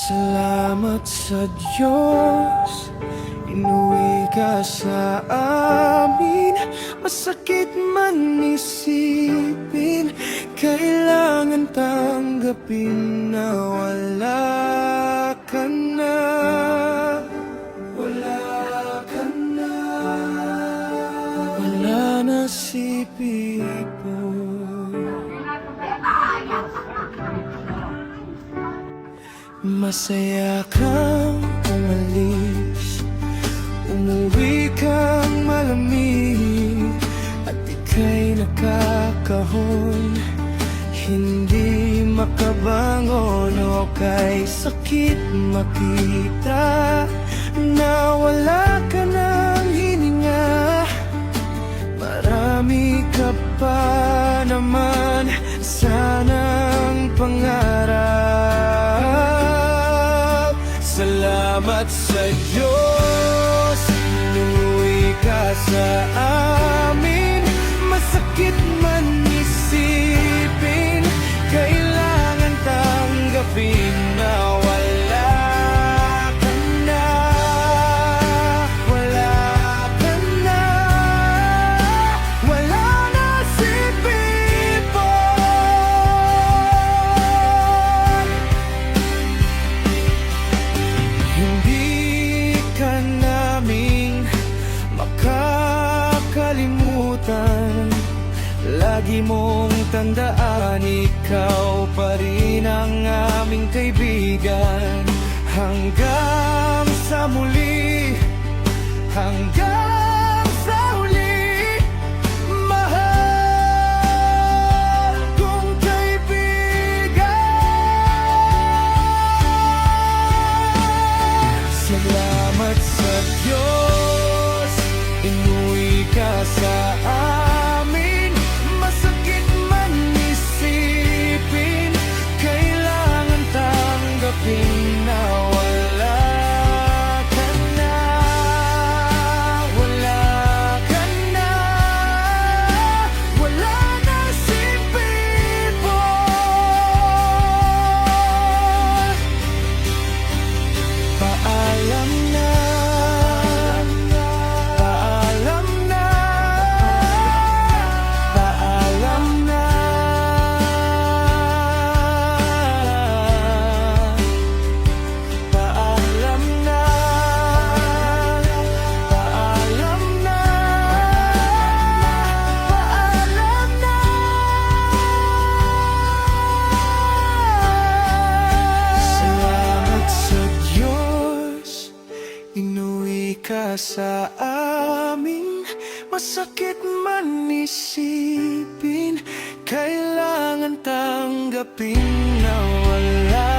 Salamat sa Diyos, inuwi ka sa amin. Masakit man isipin, kailangan tanggapin na wala ka na. Wala ka na. Wala na si Pipo. Masaya kang umalis, umuwi kang malamig, at ika'y nakakahon, hindi makabangon. O kay sakit makita na wala ka ng hininga. Marami ka pa naman sanang pangarap. Salamat sa Diyos, inuwi ka sa amin. Masakit man isipin, kailangan tanggapin na wala ka na. Wala ka na. Wala na si Pipo. Hindi ka naming makakalimutan. Lagi mong tandaan, ikaw pa rin ang aming kaibigan. Hanggang sa muli, hanggang sa huli, mahal kong kaibigan. Salamat sa Diyos, inuwi ka sa amin. Masakit man isipin, kailangan tanggapin na wala ka na. Wala ka na. Wala na si Pipo. Paalam na. Paalam na. Paalam na. Paalam na. Paalam na. Paalam na. Salamat sa Diyos, inuwi ka sa amin. Masakit man isipin, kailangan tanggapin na wala